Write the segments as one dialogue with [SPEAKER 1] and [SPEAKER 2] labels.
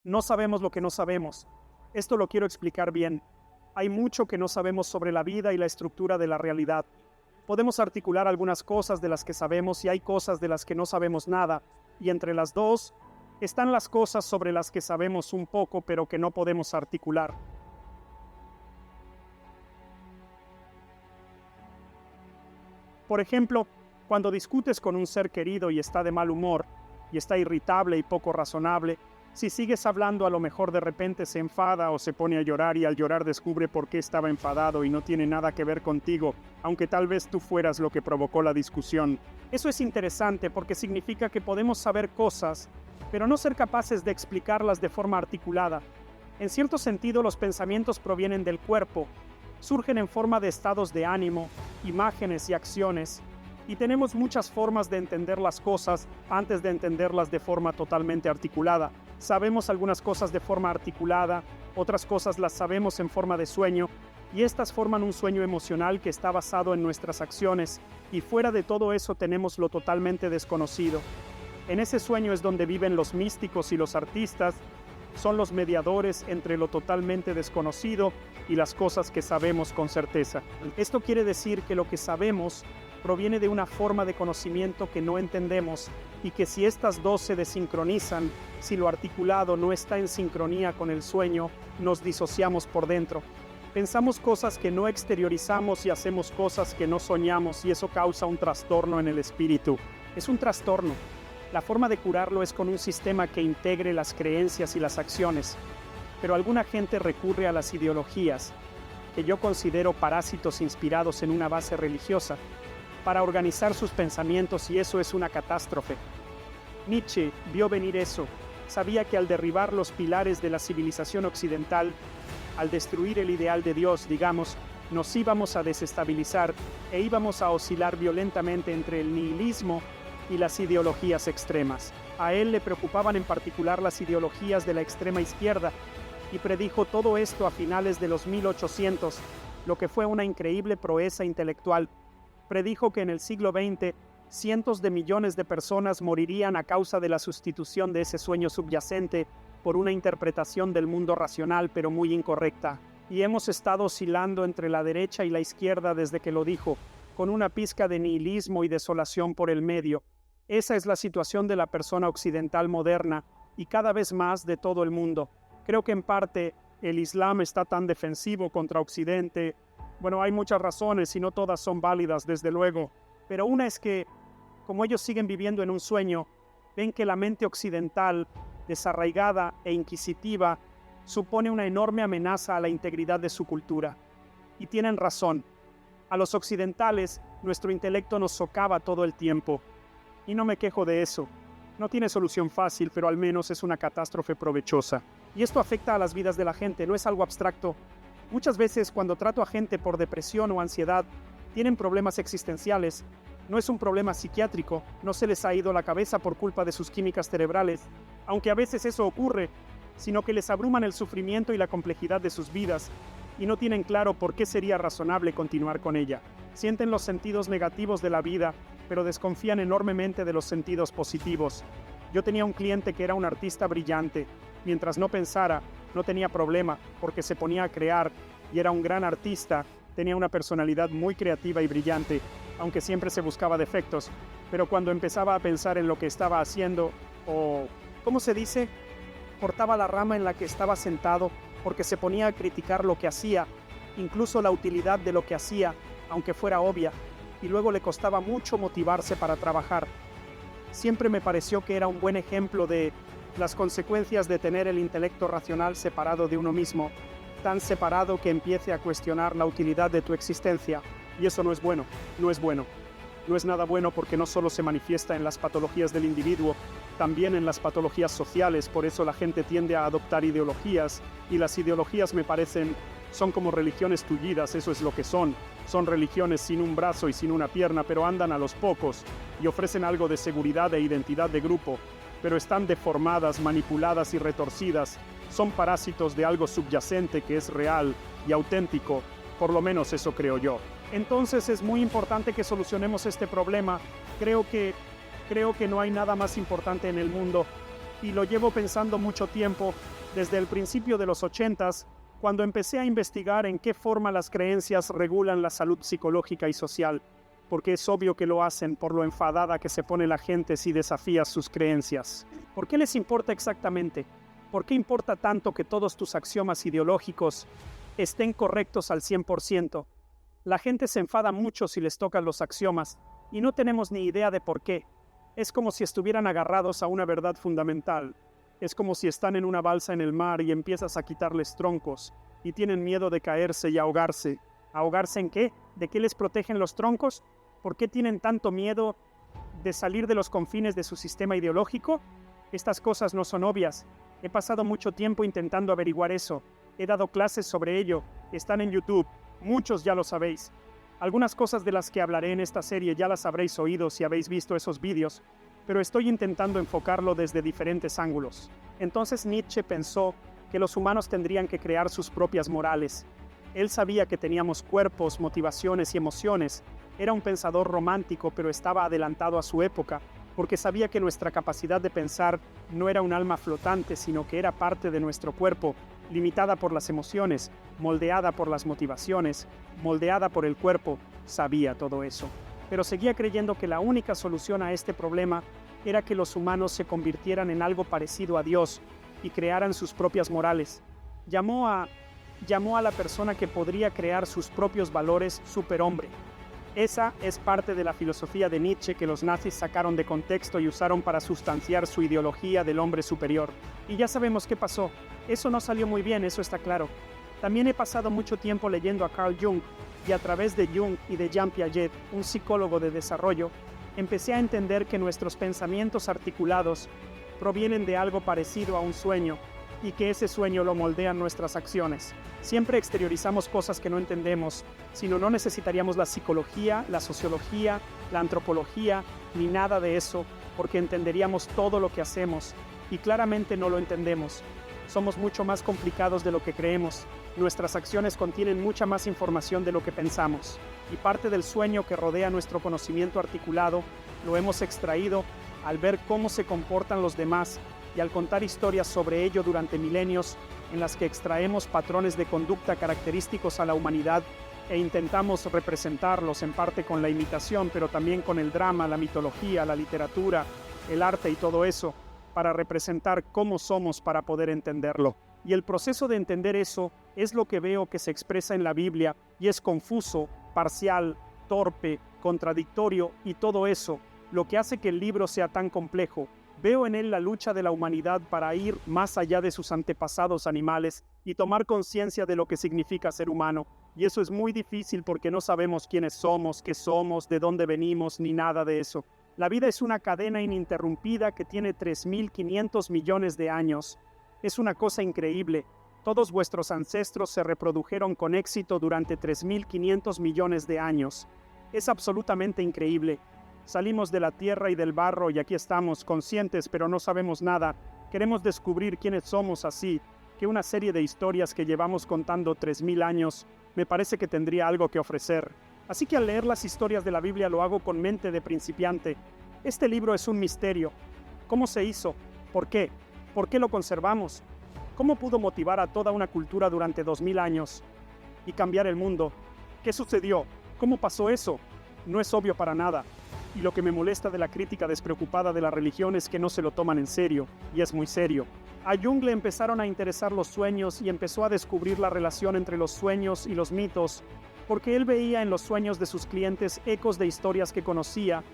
[SPEAKER 1] No sabemos lo que no sabemos. Esto lo quiero explicar bien. Hay mucho que no sabemos sobre la vida y la estructura de la realidad. Podemos articular algunas cosas de las que sabemos y hay cosas de las que no sabemos nada, y entre las dos están las cosas sobre las que sabemos un poco pero que no podemos articular. Por ejemplo, cuando discutes con un ser querido y está de mal humor, y está irritable y poco razonable, si sigues hablando a lo mejor de repente se enfada o se pone a llorar y al llorar descubre por qué estaba enfadado y no tiene nada que ver contigo, aunque tal vez tú fueras lo que provocó la discusión. Eso es interesante porque significa que podemos saber cosas, pero no ser capaces de explicarlas de forma articulada. En cierto sentido, los pensamientos provienen del cuerpo, surgen en forma de estados de ánimo, imágenes y acciones, y tenemos muchas formas de entender las cosas antes de entenderlas de forma totalmente articulada. Sabemos algunas cosas de forma articulada, otras cosas las sabemos en forma de sueño, y estas forman un sueño emocional que está basado en nuestras acciones, y fuera de todo eso tenemos lo totalmente desconocido. En ese sueño es donde viven los místicos y los artistas, son los mediadores entre lo totalmente desconocido y las cosas que sabemos con certeza. Esto quiere decir que lo que sabemos proviene de una forma de conocimiento que no entendemos y que si estas dos se desincronizan, si lo articulado no está en sincronía con el sueño, nos disociamos por dentro. Pensamos cosas que no exteriorizamos y hacemos cosas que no soñamos y eso causa un trastorno en el espíritu. Es un trastorno. La forma de curarlo es con un sistema que integre las creencias y las acciones. Pero alguna gente recurre a las ideologías, que yo considero parásitos inspirados en una base religiosa, para organizar sus pensamientos y eso es una catástrofe. Nietzsche vio venir eso, sabía que al derribar los pilares de la civilización occidental, al destruir el ideal de Dios, digamos, nos íbamos a desestabilizar e íbamos a oscilar violentamente entre el nihilismo y las ideologías extremas. A él le preocupaban en particular las ideologías de la extrema izquierda y predijo todo esto a finales de los 1800, lo que fue una increíble proeza intelectual. Predijo que en el siglo XX cientos de millones de personas morirían a causa de la sustitución de ese sueño subyacente por una interpretación del mundo racional pero muy incorrecta. Y hemos estado oscilando entre la derecha y la izquierda desde que lo dijo, con una pizca de nihilismo y desolación por el medio. Esa es la situación de la persona occidental moderna y cada vez más de todo el mundo. Creo que en parte el Islam está tan defensivo contra Occidente. Bueno, hay muchas razones y no todas son válidas, desde luego. Pero una es que, como ellos siguen viviendo en un sueño, ven que la mente occidental, desarraigada e inquisitiva, supone una enorme amenaza a la integridad de su cultura. Y tienen razón. A los occidentales, nuestro intelecto nos socava todo el tiempo. Y no me quejo de eso. No tiene solución fácil, pero al menos es una catástrofe provechosa. Y esto afecta a las vidas de la gente, no es algo abstracto. Muchas veces cuando trato a gente por depresión o ansiedad, tienen problemas existenciales. No es un problema psiquiátrico, no se les ha ido la cabeza por culpa de sus químicas cerebrales, aunque a veces eso ocurre, sino que les abruman el sufrimiento y la complejidad de sus vidas, y no tienen claro por qué sería razonable continuar con ella. Sienten los sentidos negativos de la vida, pero desconfían enormemente de los sentidos positivos. Yo tenía un cliente que era un artista brillante. Mientras no pensara, no tenía problema, porque se ponía a crear y era un gran artista, tenía una personalidad muy creativa y brillante, aunque siempre se buscaba defectos, pero cuando empezaba a pensar en lo que estaba haciendo, o, ¿cómo se dice? Cortaba la rama en la que estaba sentado, porque se ponía a criticar lo que hacía, incluso la utilidad de lo que hacía, aunque fuera obvia, y luego le costaba mucho motivarse para trabajar. Siempre me pareció que era un buen ejemplo de las consecuencias de tener el intelecto racional separado de uno mismo, tan separado que empiece a cuestionar la utilidad de tu existencia. Y eso no es bueno, no es bueno. No es nada bueno porque no solo se manifiesta en las patologías del individuo, también en las patologías sociales, por eso la gente tiende a adoptar ideologías, y las ideologías me parecen, son como religiones tullidas, eso es lo que son. Son religiones sin un brazo y sin una pierna, pero andan a los pocos, y ofrecen algo de seguridad e identidad de grupo, pero están deformadas, manipuladas y retorcidas. Son parásitos de algo subyacente que es real y auténtico, por lo menos eso creo yo. Entonces es muy importante que solucionemos este problema. Creo que no hay nada más importante en el mundo y lo llevo pensando mucho tiempo, desde el principio de los 80s, cuando empecé a investigar en qué forma las creencias regulan la salud psicológica y social, porque es obvio que lo hacen por lo enfadada que se pone la gente si desafías sus creencias. ¿Por qué les importa exactamente? ¿Por qué importa tanto que todos tus axiomas ideológicos estén correctos al 100%? La gente se enfada mucho si les tocan los axiomas, y no tenemos ni idea de por qué. Es como si estuvieran agarrados a una verdad fundamental. Es como si están en una balsa en el mar y empiezas a quitarles troncos, y tienen miedo de caerse y ahogarse. ¿Ahogarse en qué? ¿De qué les protegen los troncos? ¿Por qué tienen tanto miedo de salir de los confines de su sistema ideológico? Estas cosas no son obvias. He pasado mucho tiempo intentando averiguar eso. He dado clases sobre ello. Están en YouTube. Muchos ya lo sabéis. Algunas cosas de las que hablaré en esta serie ya las habréis oído si habéis visto esos vídeos, pero estoy intentando enfocarlo desde diferentes ángulos. Entonces Nietzsche pensó que los humanos tendrían que crear sus propias morales. Él sabía que teníamos cuerpos, motivaciones y emociones. Era un pensador romántico, pero estaba adelantado a su época, porque sabía que nuestra capacidad de pensar no era un alma flotante, sino que era parte de nuestro cuerpo, limitada por las emociones, moldeada por las motivaciones, moldeada por el cuerpo. Sabía todo eso, pero seguía creyendo que la única solución a este problema era que los humanos se convirtieran en algo parecido a Dios y crearan sus propias morales. Llamó a la persona que podría crear sus propios valores superhombre. Esa es parte de la filosofía de Nietzsche que los nazis sacaron de contexto y usaron para sustanciar su ideología del hombre superior. Y ya sabemos qué pasó. Eso no salió muy bien, eso está claro. También he pasado mucho tiempo leyendo a Carl Jung, y a través de Jung y de Jean Piaget, un psicólogo de desarrollo, empecé a entender que nuestros pensamientos articulados provienen de algo parecido a un sueño, y que ese sueño lo moldean nuestras acciones. Siempre exteriorizamos cosas que no entendemos, sino no necesitaríamos la psicología, la sociología, la antropología, ni nada de eso, porque entenderíamos todo lo que hacemos, y claramente no lo entendemos. Somos mucho más complicados de lo que creemos. Nuestras acciones contienen mucha más información de lo que pensamos, y parte del sueño que rodea nuestro conocimiento articulado lo hemos extraído al ver cómo se comportan los demás y al contar historias sobre ello durante milenios, en las que extraemos patrones de conducta característicos a la humanidad e intentamos representarlos en parte con la imitación, pero también con el drama, la mitología, la literatura, el arte y todo eso, para representar cómo somos para poder entenderlo. Y el proceso de entender eso es lo que veo que se expresa en la Biblia, y es confuso, parcial, torpe, contradictorio y todo eso, lo que hace que el libro sea tan complejo. Veo en él la lucha de la humanidad para ir más allá de sus antepasados animales y tomar conciencia de lo que significa ser humano. Y eso es muy difícil porque no sabemos quiénes somos, qué somos, de dónde venimos, ni nada de eso. La vida es una cadena ininterrumpida que tiene 3.500 millones de años. Es una cosa increíble. Todos vuestros ancestros se reprodujeron con éxito durante 3.500 millones de años. Es absolutamente increíble. Salimos de la tierra y del barro y aquí estamos, conscientes, pero no sabemos nada. Queremos descubrir quiénes somos, así que una serie de historias que llevamos contando 3.000 años me parece que tendría algo que ofrecer. Así que al leer las historias de la Biblia lo hago con mente de principiante. Este libro es un misterio. ¿Cómo se hizo? ¿Por qué? ¿Por qué lo conservamos? ¿Cómo pudo motivar a toda una cultura durante 2000 años y cambiar el mundo? ¿Qué sucedió? ¿Cómo pasó eso? No es obvio para nada. Y lo que me molesta de la crítica despreocupada de la religión es que no se lo toman en serio, y es muy serio. A Jung le empezaron a interesar los sueños y empezó a descubrir la relación entre los sueños y los mitos, porque él veía en los sueños de sus clientes ecos de historias que conocía,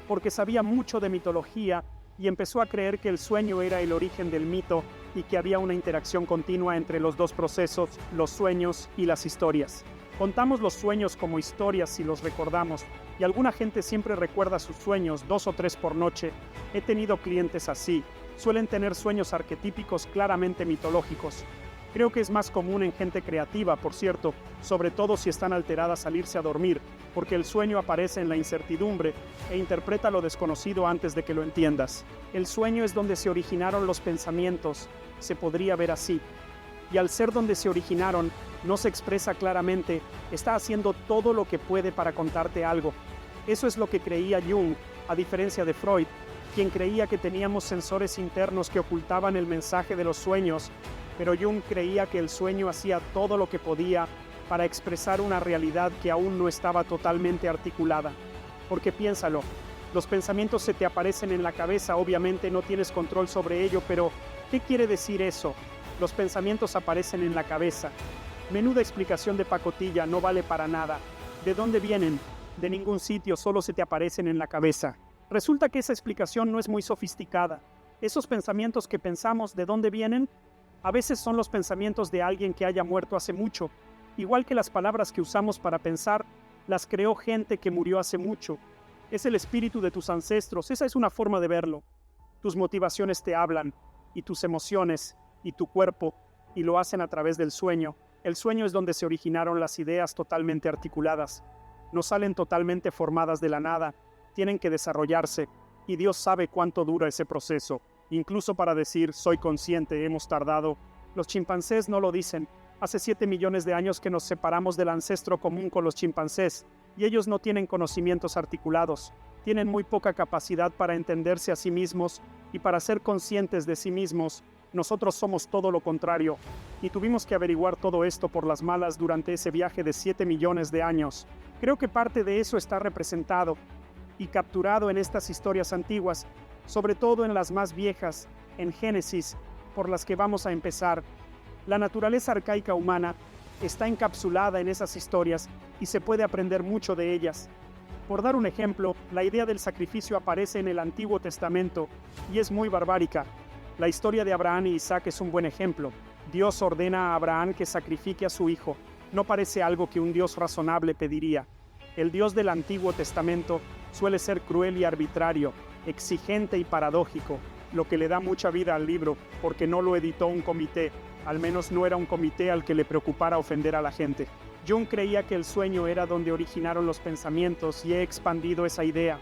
[SPEAKER 1] porque sabía mucho de mitología y empezó a creer que el sueño era el origen del mito y que había una interacción continua entre los dos procesos, los sueños y las historias. Contamos los sueños como historias si los recordamos, y alguna gente siempre recuerda sus sueños 2 o 3 por noche. He tenido clientes así. Suelen tener sueños arquetípicos claramente mitológicos. Creo que es más común en gente creativa, por cierto, sobre todo si están alteradas al irse a dormir, porque el sueño aparece en la incertidumbre e interpreta lo desconocido antes de que lo entiendas. El sueño es donde se originaron los pensamientos, se podría ver así. Y al ser donde se originaron, no se expresa claramente, está haciendo todo lo que puede para contarte algo. Eso es lo que creía Jung, a diferencia de Freud, quien creía que teníamos sensores internos que ocultaban el mensaje de los sueños, pero Jung creía que el sueño hacía todo lo que podía para expresar una realidad que aún no estaba totalmente articulada. Porque piénsalo, los pensamientos se te aparecen en la cabeza, obviamente no tienes control sobre ello, pero ¿qué quiere decir eso? Los pensamientos aparecen en la cabeza. Menuda explicación de pacotilla, no vale para nada. ¿De dónde vienen? De ningún sitio, solo se te aparecen en la cabeza. Resulta que esa explicación no es muy sofisticada. Esos pensamientos que pensamos, ¿de dónde vienen? A veces son los pensamientos de alguien que haya muerto hace mucho. Igual que las palabras que usamos para pensar, las creó gente que murió hace mucho. Es el espíritu de tus ancestros, esa es una forma de verlo. Tus motivaciones te hablan, y tus emociones, y tu cuerpo, y lo hacen a través del sueño. El sueño es donde se originaron las ideas totalmente articuladas. No salen totalmente formadas de la nada, tienen que desarrollarse, y Dios sabe cuánto dura ese proceso. Incluso para decir, soy consciente, hemos tardado. Los chimpancés no lo dicen. Hace 7 millones de años que nos separamos del ancestro común con los chimpancés, y ellos no tienen conocimientos articulados. Tienen muy poca capacidad para entenderse a sí mismos y para ser conscientes de sí mismos. Nosotros somos todo lo contrario, y tuvimos que averiguar todo esto por las malas durante ese viaje de 7 millones de años. Creo que parte de eso está representado y capturado en estas historias antiguas, sobre todo en las más viejas, en Génesis, por las que vamos a empezar. La naturaleza arcaica humana está encapsulada en esas historias y se puede aprender mucho de ellas. Por dar un ejemplo, la idea del sacrificio aparece en el Antiguo Testamento y es muy barbárica. La historia de Abraham y Isaac es un buen ejemplo. Dios ordena a Abraham que sacrifique a su hijo. No parece algo que un Dios razonable pediría. El Dios del Antiguo Testamento suele ser cruel y arbitrario, exigente y paradójico, lo que le da mucha vida al libro porque no lo editó un comité. Al menos no era un comité al que le preocupara ofender a la gente. Jung creía que el sueño era donde originaron los pensamientos y he expandido esa idea.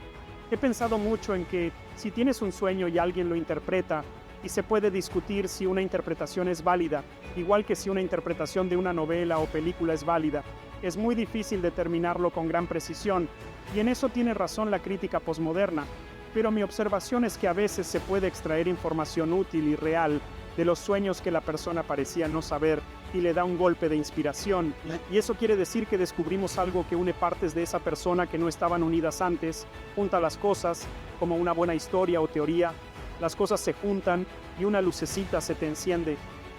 [SPEAKER 1] He pensado mucho en que si tienes un sueño y alguien lo interpreta, y se puede discutir si una interpretación es válida, igual que si una interpretación de una novela o película es válida, es muy difícil determinarlo con gran precisión, y en eso tiene razón la crítica posmoderna. Pero mi observación es que a veces se puede extraer información útil y real de los sueños que la persona parecía no saber y le da un golpe de inspiración. Y eso quiere decir que descubrimos algo que une partes de esa persona que no estaban unidas antes, junta las cosas, como una buena historia o teoría, las cosas se juntan y una lucecita se te enciende.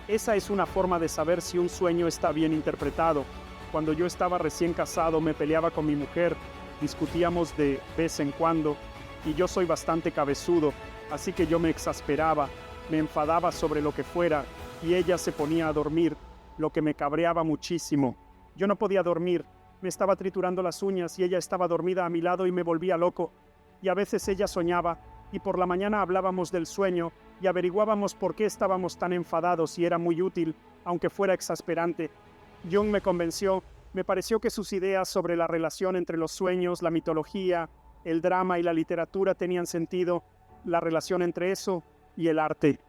[SPEAKER 1] Esa es una forma de saber si un sueño está bien interpretado. Cuando yo estaba recién casado me peleaba con mi mujer, discutíamos de vez en cuando, y yo soy bastante cabezudo, así que yo me exasperaba, me enfadaba sobre lo que fuera, y ella se ponía a dormir, lo que me cabreaba muchísimo. Yo no podía dormir, me estaba triturando las uñas y ella estaba dormida a mi lado y me volvía loco. Y a veces ella soñaba, y por la mañana hablábamos del sueño y averiguábamos por qué estábamos tan enfadados y era muy útil, aunque fuera exasperante. Jung me convenció, me pareció que sus ideas sobre la relación entre los sueños, la mitología, el drama y la literatura tenían sentido, la relación entre eso y el arte.